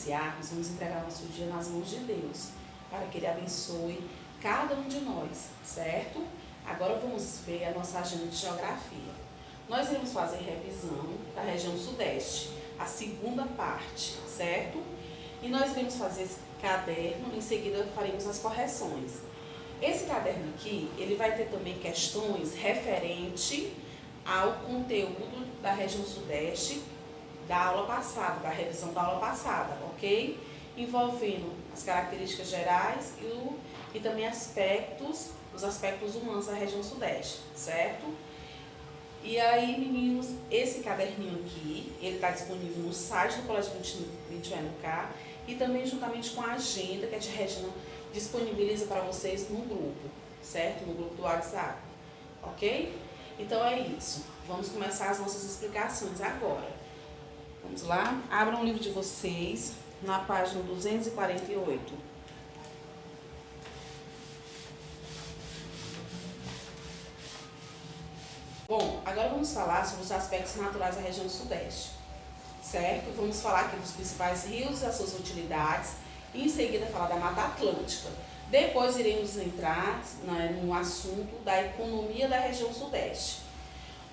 iniciarmos, vamos entregar nosso dia nas mãos de Deus, para que Ele abençoe cada um de nós, certo? Agora vamos ver a nossa agenda de geografia. Nós iremos fazer revisão da região sudeste, a segunda parte, certo? E nós iremos fazer esse caderno, em seguida faremos as correções. Esse caderno aqui, ele vai ter também questões referente ao conteúdo da região sudeste da aula passada, da revisão da aula passada, ok? Envolvendo as características gerais e também os aspectos humanos da região sudeste, certo? E aí, meninos, esse caderninho aqui, ele está disponível no site do Colégio 21 ENUCA e também juntamente com a agenda que a tia Regina disponibiliza para vocês no grupo, certo? No grupo do WhatsApp, ok? Então é isso. Vamos começar as nossas explicações agora. Vamos lá? Abram o livro de vocês na página 248. Bom, agora vamos falar sobre os aspectos naturais da região sudeste, certo? Vamos falar aqui dos principais rios e as suas utilidades e em seguida falar da Mata Atlântica. Depois iremos entrar no assunto da economia da região sudeste.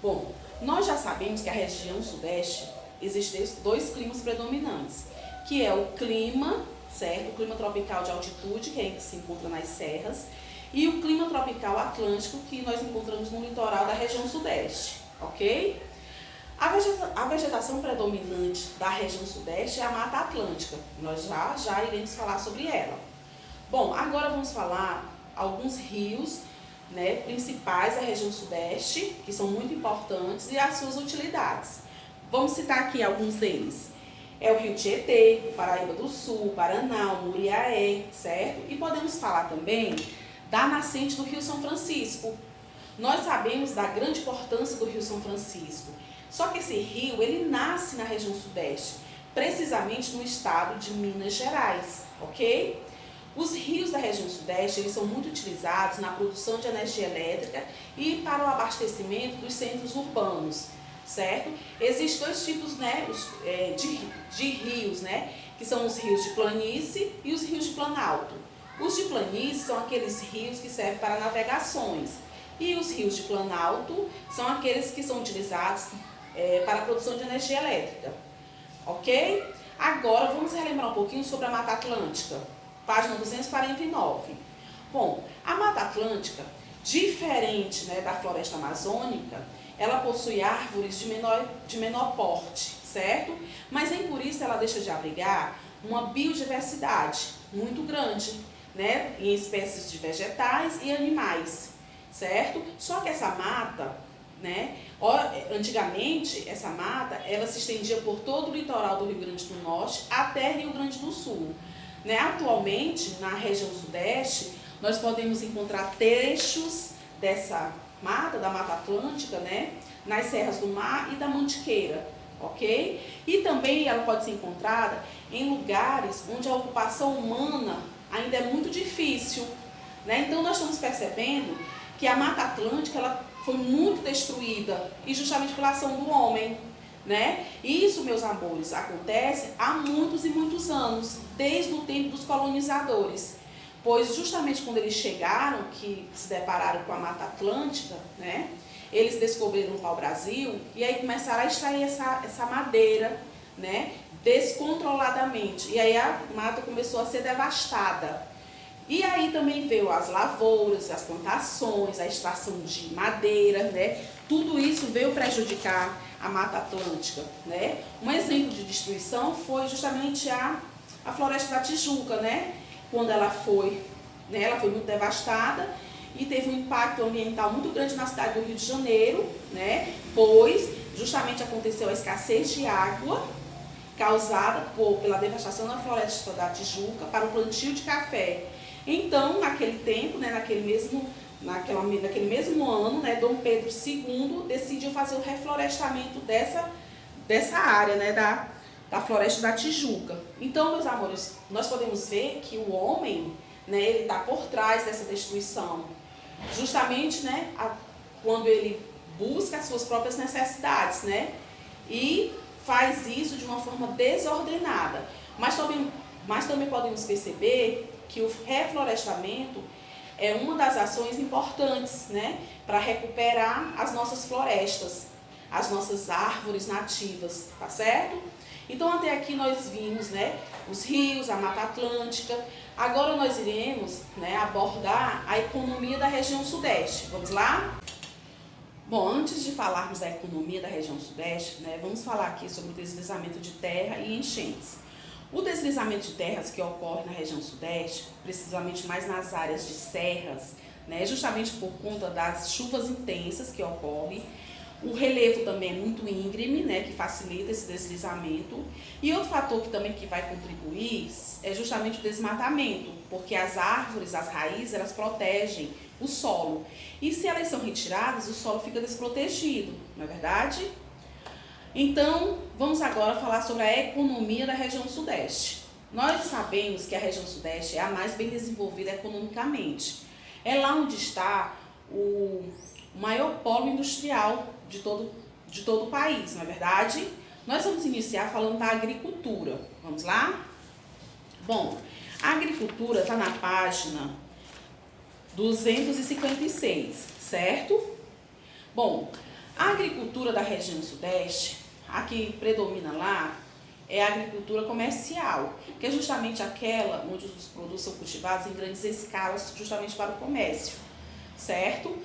Bom, nós já sabemos que a região sudeste existem dois climas predominantes, que é o clima, certo? O clima tropical de altitude, que se encontra nas serras, e o clima tropical atlântico, que nós encontramos no litoral da região sudeste, ok? A vegetação predominante da região sudeste é a Mata Atlântica. Nós já iremos falar sobre ela. Bom, agora vamos falar alguns rios, né, principais da região sudeste, que são muito importantes, e as suas utilidades. Vamos citar aqui alguns deles. É o Rio Tietê, o Paraíba do Sul, Paraná, o Muriaé, certo? E podemos falar também da nascente do Rio São Francisco. Nós sabemos da grande importância do Rio São Francisco. Só que esse rio, ele nasce na região sudeste, precisamente no estado de Minas Gerais, ok? Os rios da região sudeste, eles são muito utilizados na produção de energia elétrica e para o abastecimento dos centros urbanos, certo? Existem dois tipos, né, de rios, né, que são os rios de planície e os rios de planalto. Os de planície são aqueles rios que servem para navegações e os rios de planalto são aqueles que são utilizados para a produção de energia elétrica, ok? Agora vamos relembrar um pouquinho sobre a Mata Atlântica. Página 249. Bom, a Mata Atlântica, diferente, né, da floresta amazônica, ela possui árvores de menor porte, certo? Mas nem por isso ela deixa de abrigar uma biodiversidade muito grande, né, em espécies de vegetais e animais, certo? Só que essa mata, né, antigamente essa mata, ela se estendia por todo o litoral do Rio Grande do Norte até Rio Grande do Sul. Né? Atualmente, na região sudeste, nós podemos encontrar trechos dessa mata, da Mata Atlântica, né? Nas serras do Mar e da Mantiqueira, ok? E também ela pode ser encontrada em lugares onde a ocupação humana ainda é muito difícil, né? Então, nós estamos percebendo que a Mata Atlântica ela foi muito destruída, e justamente pela ação do homem, né? Isso, meus amores, acontece há muitos e muitos anos, desde o tempo dos colonizadores, pois justamente quando eles chegaram, que se depararam com a Mata Atlântica, né? Eles descobriram o pau-brasil e aí começaram a extrair essa madeira, né? Descontroladamente, e aí a mata começou a ser devastada. E aí também veio as lavouras, as plantações, a extração de madeira, né? Tudo isso veio prejudicar a Mata Atlântica, né? Um exemplo de destruição foi justamente a Floresta da Tijuca, né? Quando ela foi muito devastada e teve um impacto ambiental muito grande na cidade do Rio de Janeiro, né? Pois justamente aconteceu a escassez de água causada pela devastação da Floresta da Tijuca para o plantio de café. Então, naquele tempo, né, naquele mesmo ano, né, Dom Pedro II decidiu fazer o reflorestamento dessa área, né, da Floresta da Tijuca. Então, meus amores, nós podemos ver que o homem, né, ele está por trás dessa destruição, justamente, né, quando ele busca as suas próprias necessidades, né, e faz isso de uma forma desordenada. Mas também podemos perceber que o reflorestamento é uma das ações importantes, né, para recuperar as nossas florestas, as nossas árvores nativas, tá certo? Então até aqui nós vimos, né, os rios, a Mata Atlântica. Agora nós iremos, né, abordar a economia da região Sudeste. Vamos lá? Bom, antes de falarmos da economia da região Sudeste, né, vamos falar aqui sobre o deslizamento de terra e enchentes. O deslizamento de terras que ocorre na região Sudeste, precisamente mais nas áreas de serras, né, justamente por conta das chuvas intensas que ocorrem. O relevo também é muito íngreme, né, que facilita esse deslizamento. E outro fator que também vai contribuir é justamente o desmatamento, porque as árvores, as raízes, elas protegem o solo. E se elas são retiradas, o solo fica desprotegido, não é verdade? Então, vamos agora falar sobre a economia da região Sudeste. Nós sabemos que a região Sudeste é a mais bem desenvolvida economicamente. É lá onde está o maior polo industrial de todo o país, não é verdade? Nós vamos iniciar falando da agricultura. Vamos lá? Bom, a agricultura está na página 256, certo? Bom, a agricultura da região Sudeste, a que predomina lá, é a agricultura comercial, que é justamente aquela onde os produtos são cultivados em grandes escalas, justamente para o comércio, certo?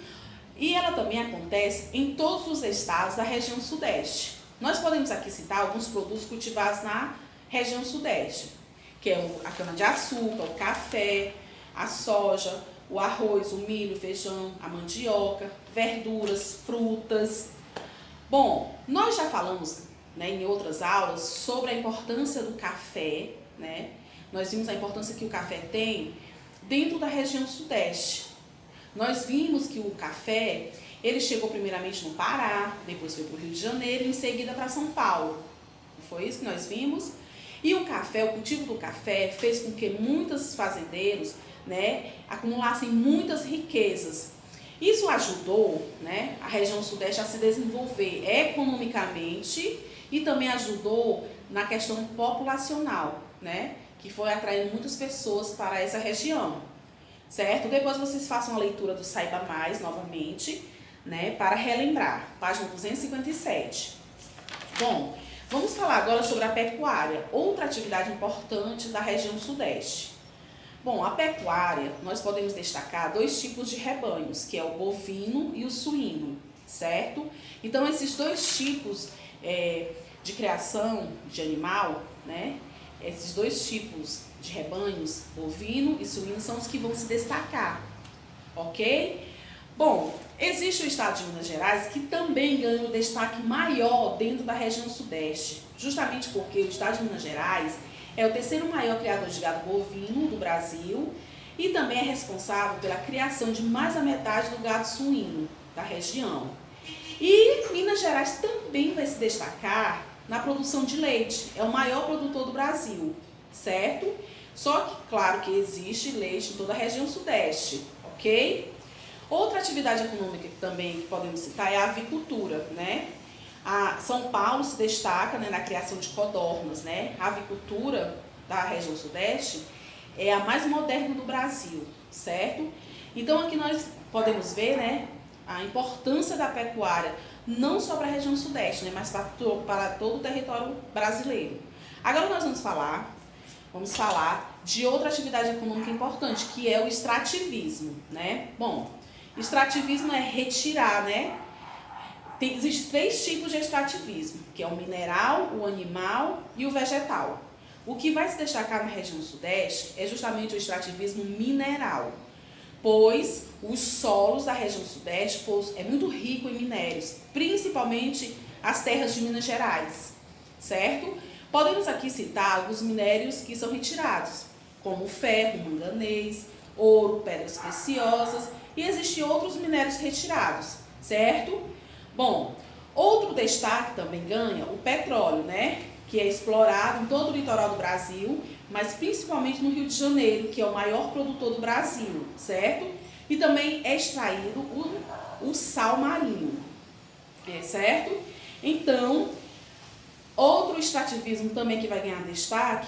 E ela também acontece em todos os estados da região Sudeste. Nós podemos aqui citar alguns produtos cultivados na região Sudeste, que é a cana-de-açúcar, o café, a soja, o arroz, o milho, o feijão, a mandioca, verduras, frutas. Bom, nós já falamos, né, em outras aulas sobre a importância do café, né? Nós vimos a importância que o café tem dentro da região Sudeste. Nós vimos que o café, ele chegou primeiramente no Pará, depois foi para o Rio de Janeiro e em seguida para São Paulo. Não foi isso que nós vimos? E o café, o cultivo do café fez com que muitos fazendeiros, né, acumulassem muitas riquezas. Isso ajudou, né, a região Sudeste a se desenvolver economicamente e também ajudou na questão populacional, né, que foi atraindo muitas pessoas para essa região, certo? Depois vocês façam a leitura do Saiba Mais novamente, né, para relembrar, página 257. Bom, vamos falar agora sobre a pecuária, outra atividade importante da região Sudeste. Bom, a pecuária, nós podemos destacar dois tipos de rebanhos, que é o bovino e o suíno, certo? Então, esses dois tipos de criação de animal, né? Esses dois tipos de rebanhos, bovino e suíno, são os que vão se destacar, ok? Bom, existe o estado de Minas Gerais que também ganha um destaque maior dentro da região Sudeste, justamente porque o estado de Minas Gerais é o terceiro maior criador de gado bovino do Brasil e também é responsável pela criação de mais da metade do gado suíno da região. E Minas Gerais também vai se destacar na produção de leite, é o maior produtor do Brasil, certo? Só que, claro que existe leite em toda a região Sudeste, ok? Outra atividade econômica também que podemos citar é a avicultura, né? A São Paulo se destaca, né, na criação de codornas, né? A avicultura da região Sudeste é a mais moderna do Brasil, certo? Então aqui nós podemos ver, né, a importância da pecuária, não só para a região Sudeste, né, mas para todo o território brasileiro. Agora nós vamos falar de outra atividade econômica importante, que é o extrativismo, né? Bom, extrativismo é retirar, né? Existem três tipos de extrativismo, que é o mineral, o animal e o vegetal. O que vai se destacar na região Sudeste é justamente o extrativismo mineral, pois os solos da região Sudeste é muito rico em minérios, principalmente as terras de Minas Gerais, certo? Podemos aqui citar alguns minérios que são retirados, como ferro, manganês, ouro, pedras preciosas, e existem outros minérios retirados, certo? Bom, outro destaque também ganha o petróleo, né? Que é explorado em todo o litoral do Brasil, mas principalmente no Rio de Janeiro, que é o maior produtor do Brasil, certo? E também é extraído o sal marinho, certo? Então, outro extrativismo também que vai ganhar destaque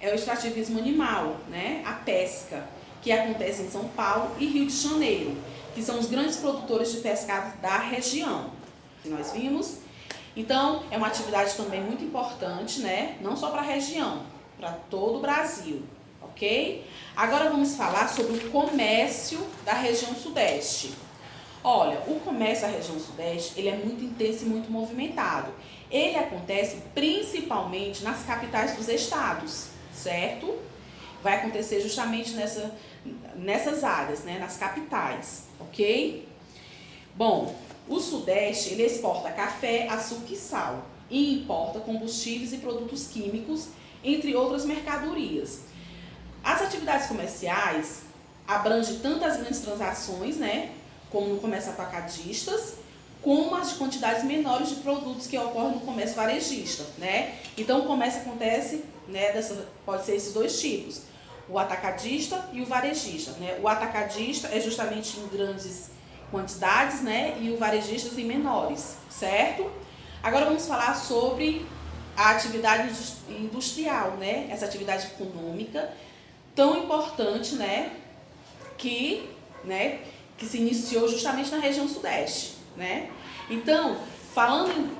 é o extrativismo animal, né? A pesca, que acontece em São Paulo e Rio de Janeiro, que são os grandes produtores de pescado da região, que nós vimos. Então, é uma atividade também muito importante, né? Não só para a região, para todo o Brasil, ok? Agora vamos falar sobre o comércio da região sudeste. Olha, o comércio da região sudeste, ele é muito intenso e muito movimentado. Ele acontece principalmente nas capitais dos estados, certo? Vai acontecer justamente nessas áreas, né? Nas capitais, ok? Bom, o Sudeste, ele exporta café, açúcar e sal e importa combustíveis e produtos químicos, entre outras mercadorias. As atividades comerciais abrangem tanto as grandes transações, né, como no comércio atacadistas, como as de quantidades menores de produtos que ocorrem no comércio varejista, né? Então, o comércio acontece, né, pode ser esses dois tipos, o atacadista e o varejista, né? O atacadista é justamente em grandes quantidades, né, e o varejista em menores, certo? Agora vamos falar sobre a atividade industrial, né? Essa atividade econômica tão importante, né, que se iniciou justamente na região sudeste, né? Então, falando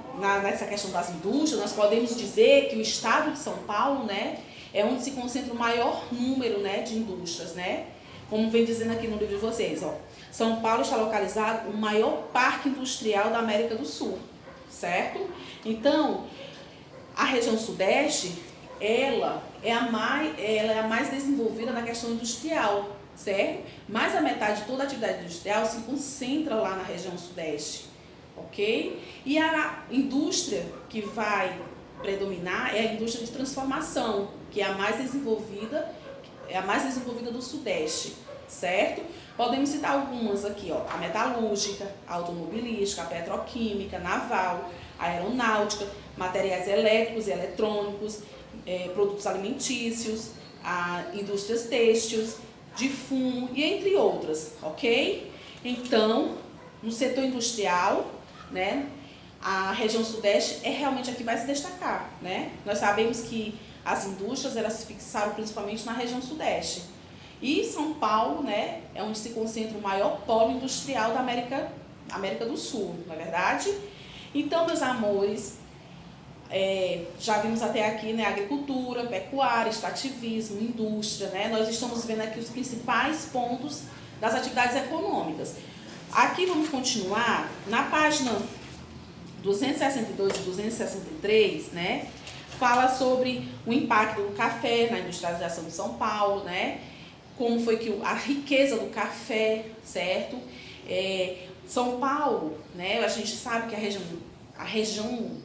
nessa questão das indústrias, nós podemos dizer que o estado de São Paulo, né, é onde se concentra o maior número, né, de indústrias, né? Como vem dizendo aqui no livro de vocês, ó. São Paulo está localizado o maior parque industrial da América do Sul, certo? Então, a região sudeste, ela é a mais desenvolvida na questão industrial, certo? Mais da metade de toda a atividade industrial se concentra lá na região sudeste, ok? E a indústria que vai predominar é a indústria de transformação, que é a mais desenvolvida do sudeste, certo? Podemos citar algumas aqui, ó, a metalúrgica, a automobilística, a petroquímica, naval, a aeronáutica, materiais elétricos e eletrônicos, produtos alimentícios, indústrias têxteis, de fumo e entre outras, ok? Então, no setor industrial, né, a região sudeste é realmente a que vai se destacar, né? Nós sabemos que as indústrias, elas se fixaram principalmente na região sudeste. E São Paulo, né, é onde se concentra o maior polo industrial da América do Sul, não é verdade? Então, meus amores, já vimos até aqui, né, agricultura, pecuária, extrativismo, indústria, né? Nós estamos vendo aqui os principais pontos das atividades econômicas. Aqui vamos continuar na página 262 e 263, né? Fala sobre o impacto do café na industrialização de São Paulo, né? Como foi que a riqueza do café, certo? São Paulo, né? A gente sabe que a região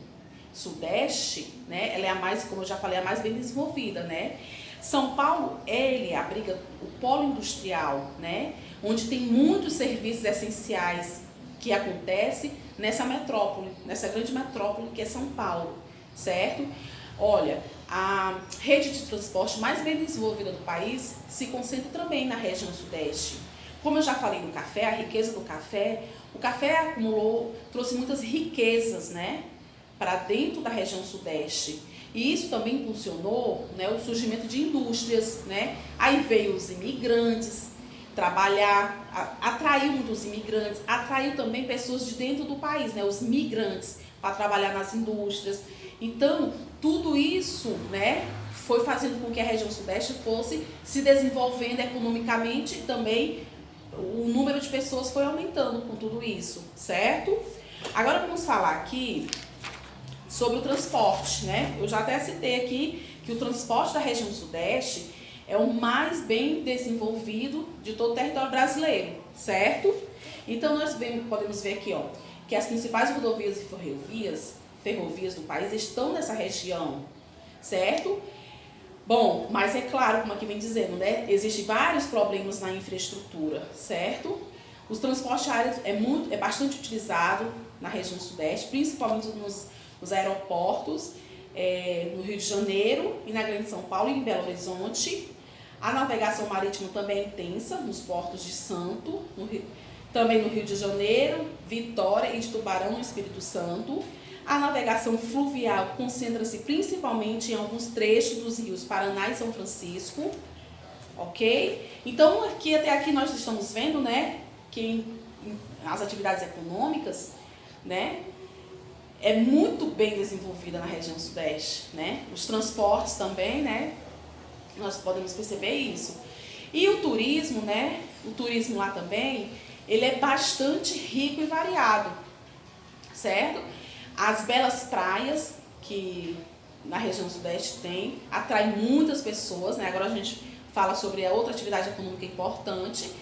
sudeste, né? Ela é a mais, como eu já falei, a mais bem desenvolvida, né? São Paulo, ele abriga o polo industrial, né? Onde tem muitos serviços essenciais que acontecem nessa metrópole, nessa grande metrópole que é São Paulo, certo? Olha, a rede de transporte mais bem desenvolvida do país se concentra também na região sudeste. Como eu já falei do café, a riqueza do café, o café acumulou, trouxe muitas riquezas, né, para dentro da região sudeste. E isso também impulsionou, né, o surgimento de indústrias, né? Aí veio os imigrantes trabalhar, atraiu muitos imigrantes, atraiu também pessoas de dentro do país, né, os migrantes, para trabalhar nas indústrias. Então, tudo isso, né, foi fazendo com que a região sudeste fosse se desenvolvendo economicamente e também o número de pessoas foi aumentando com tudo isso, certo? Agora vamos falar aqui sobre o transporte, né? Eu já até citei aqui que o transporte da região sudeste é o mais bem desenvolvido de todo o território brasileiro, certo? Então, nós podemos ver aqui, ó, que as principais rodovias e ferrovias do país estão nessa região, certo? Bom, mas é claro, como aqui vem dizendo, né? Existem vários problemas na infraestrutura, certo? Os transportes aéreos é bastante utilizado na região sudeste, principalmente nos aeroportos, no Rio de Janeiro e na Grande São Paulo e em Belo Horizonte. A navegação marítima também é intensa nos portos de Santos, Também no Rio de Janeiro, Vitória e de Tubarão, no Espírito Santo. A navegação fluvial concentra-se principalmente em alguns trechos dos rios Paraná e São Francisco, ok? Então, até aqui nós estamos vendo, né, que as atividades econômicas, né, é muito bem desenvolvida na região sudeste, né? Os transportes também, né, nós podemos perceber isso. E o turismo, né, o turismo lá também, ele é bastante rico e variado, certo? As belas praias que na região sudeste tem, atraem muitas pessoas, né? Agora a gente fala sobre a outra atividade econômica importante,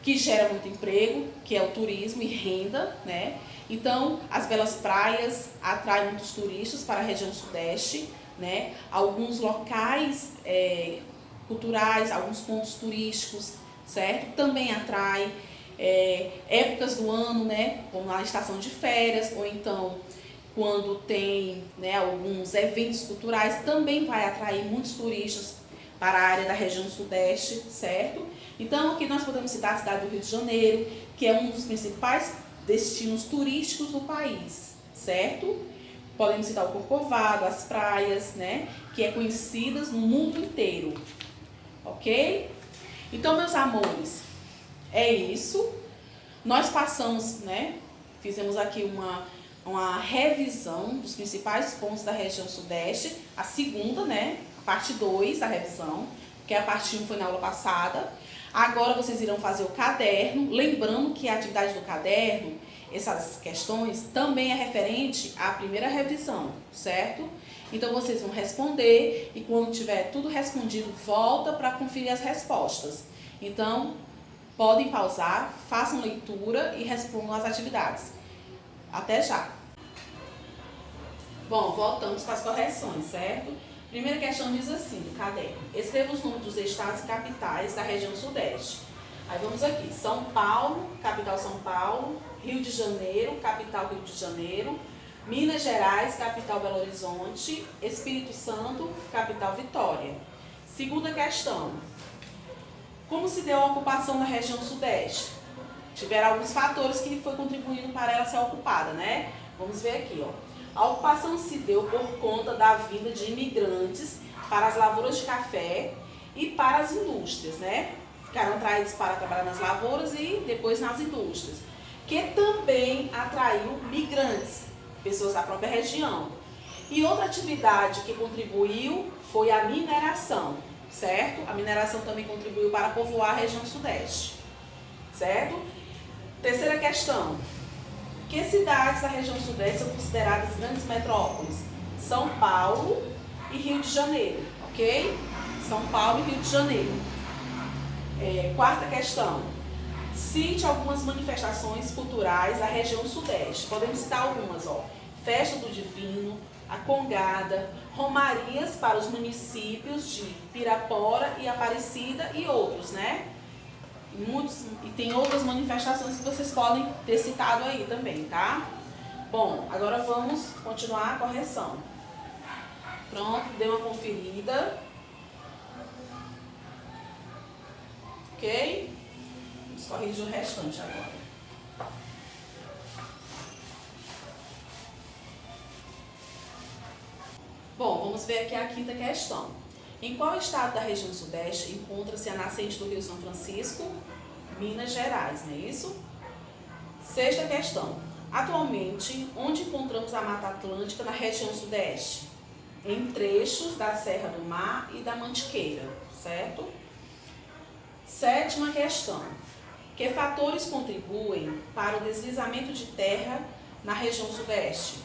que gera muito emprego, que é o turismo e renda, né? Então, as belas praias atraem muitos turistas para a região sudeste, né? Alguns locais culturais, alguns pontos turísticos, certo? Também atrai épocas do ano, né? Como na estação de férias, ou então quando tem, né, alguns eventos culturais, também vai atrair muitos turistas para a área da região sudeste, certo? Então, aqui nós podemos citar a cidade do Rio de Janeiro, que é um dos principais destinos turísticos do país, certo? Podemos citar o Corcovado, as praias, né, que é conhecidas no mundo inteiro, ok? Então, meus amores, é isso. Nós passamos, né, fizemos aqui uma revisão dos principais pontos da região sudeste, a segunda, né, a parte 2 da revisão, porque a parte 1 foi na aula passada. Agora vocês irão fazer o caderno, lembrando que a atividade do caderno, essas questões, também é referente à primeira revisão, certo? Então vocês vão responder e quando tiver tudo respondido, volta para conferir as respostas. Então, podem pausar, façam leitura e respondam as atividades. Até já! Bom, voltamos para as correções, certo? Primeira questão diz assim, do caderno. Escreva os nomes dos estados e capitais da região sudeste. Aí vamos aqui. São Paulo, capital São Paulo. Rio de Janeiro, capital Rio de Janeiro. Minas Gerais, capital Belo Horizonte. Espírito Santo, capital Vitória. Segunda questão. Como se deu a ocupação da região sudeste? Tiveram alguns fatores que foi contribuindo para ela ser ocupada, né? Vamos ver aqui, ó. A ocupação se deu por conta da vinda de imigrantes para as lavouras de café e para as indústrias, né? Ficaram atraídos para trabalhar nas lavouras e depois nas indústrias, que também atraiu migrantes, pessoas da própria região. E outra atividade que contribuiu foi a mineração, certo? A mineração também contribuiu para povoar a região sudeste, certo? Terceira questão. Que cidades da região sudeste são consideradas grandes metrópoles? São Paulo e Rio de Janeiro, ok? São Paulo e Rio de Janeiro. Quarta questão. Cite algumas manifestações culturais da região sudeste. Podemos citar algumas, ó. Festa do Divino, a Congada, romarias para os municípios de Pirapora e Aparecida e outros, né? E tem outras manifestações que vocês podem ter citado aí também, tá? Bom, agora vamos continuar a correção. Pronto, dê uma conferida. Ok? Vamos corrigir o restante agora. Bom, vamos ver aqui a quinta questão. Em qual estado da região sudeste encontra-se a nascente do Rio São Francisco? Minas Gerais, não é isso? Sexta questão. Atualmente, onde encontramos a Mata Atlântica na região sudeste? Em trechos da Serra do Mar e da Mantiqueira, certo? Sétima questão. Que fatores contribuem para o deslizamento de terra na região sudeste?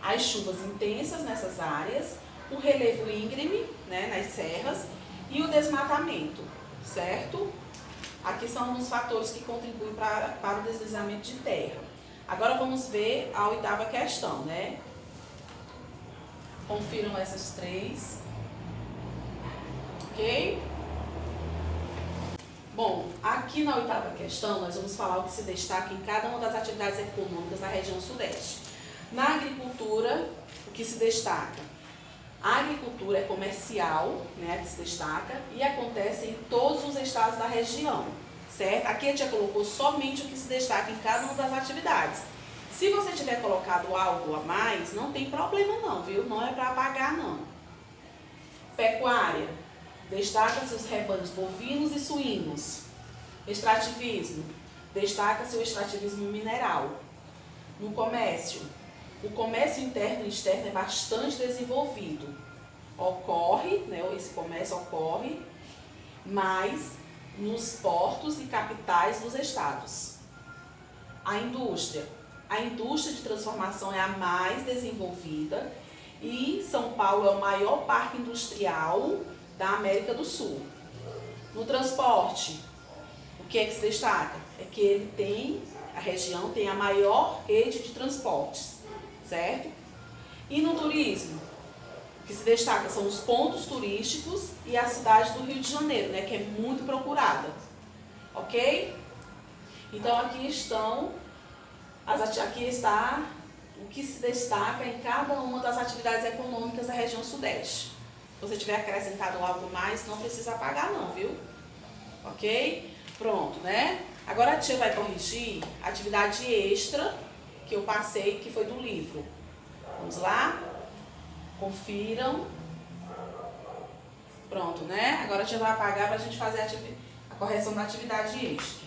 As chuvas intensas nessas áreas, o relevo íngreme, né, nas serras e o desmatamento, certo? Aqui são alguns fatores que contribuem para o deslizamento de terra. Agora vamos ver a oitava questão, né? Confiram essas três. Ok? Bom, aqui na oitava questão nós vamos falar o que se destaca em cada uma das atividades econômicas da região sudeste. Na agricultura, o que se destaca? A agricultura é comercial, né, que se destaca, e acontece em todos os estados da região, certo? Aqui a tia colocou somente o que se destaca em cada uma das atividades. Se você tiver colocado algo a mais, não tem problema não, viu? Não é para apagar não. Pecuária, destaca-se os rebanhos bovinos e suínos. Extrativismo, destaca-se o extrativismo mineral. No comércio, o comércio interno e externo é bastante desenvolvido. Ocorre, né, esse comércio ocorre mais nos portos e capitais dos estados. A indústria de transformação é a mais desenvolvida e São Paulo é o maior parque industrial da América do Sul. No transporte, o que é que se destaca? É que a região tem a maior rede de transportes, certo? E no turismo, o que se destaca são os pontos turísticos e a cidade do Rio de Janeiro, né, que é muito procurada, ok? Então aqui está o que se destaca em cada uma das atividades econômicas da região sudeste. Se você tiver acrescentado algo mais, não precisa apagar não, viu? Ok? Pronto, né? Agora a tia vai corrigir a atividade extra que eu passei, que foi do livro. Vamos lá? Confiram. Pronto, né? Agora a tia vai apagar para a gente fazer a correção da atividade extra.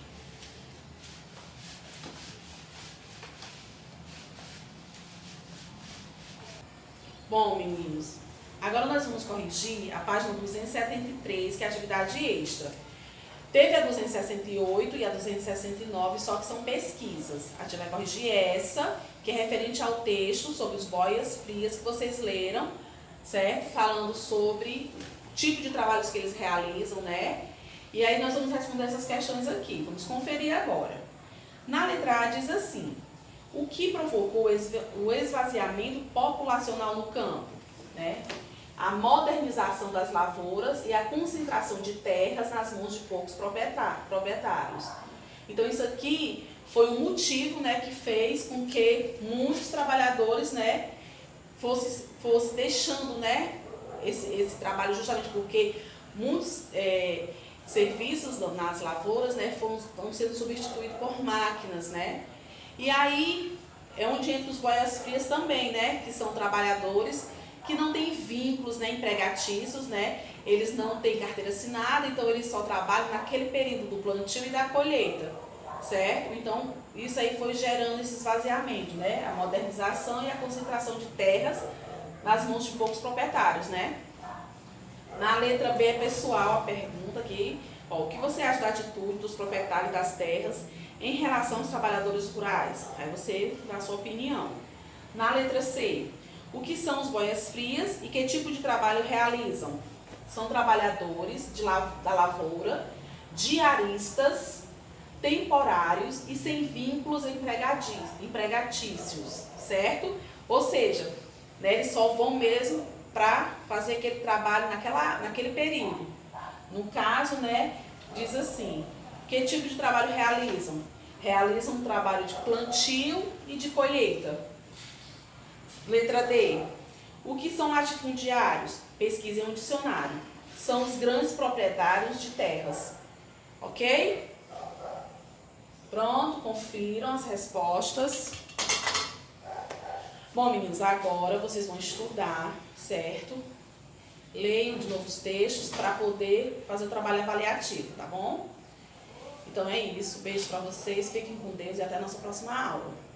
Bom, meninos, agora nós vamos corrigir a página 273, que é a atividade extra. Teve a 268 e a 269, só que são pesquisas. A gente vai corrigir essa, que é referente ao texto sobre os boias frias que vocês leram, certo? Falando sobre o tipo de trabalhos que eles realizam, né? E aí nós vamos responder essas questões aqui. Vamos conferir agora. Na letra A diz assim: o que provocou o esvaziamento populacional no campo, né? A modernização das lavouras e a concentração de terras nas mãos de poucos proprietários. Então isso aqui foi o motivo, né, que fez com que muitos trabalhadores, né, fosse deixando, né, esse trabalho, justamente porque muitos serviços nas lavouras, né, estão sendo substituídos por máquinas, né. E aí é onde entra os boias frias também, né, que são trabalhadores que não têm vínculos, né, empregatícios, né, eles não têm carteira assinada, então eles só trabalham naquele período do plantio e da colheita, certo? Então isso aí foi gerando esse esvaziamento, né, a modernização e a concentração de terras nas mãos de poucos proprietários, né. Na letra B é pessoal a pergunta aqui, ó, o que você acha da atitude dos proprietários das terras em relação aos trabalhadores rurais? Aí você dá a sua opinião. Na letra C, o que são os boias frias e que tipo de trabalho realizam? São trabalhadores da lavoura, diaristas, temporários e sem vínculos empregatícios, certo? Ou seja, né, eles só vão mesmo para fazer aquele trabalho naquele período. No caso, né, diz assim: que tipo de trabalho realizam? Realizam um trabalho de plantio e de colheita. Letra D. O que são latifundiários? Pesquisem um dicionário. São os grandes proprietários de terras. Ok? Pronto, confiram as respostas. Bom, meninos, agora vocês vão estudar, certo? Leiam de novo os textos para poder fazer o trabalho avaliativo, tá bom? Então é isso. Beijo para vocês, fiquem com Deus e até a nossa próxima aula.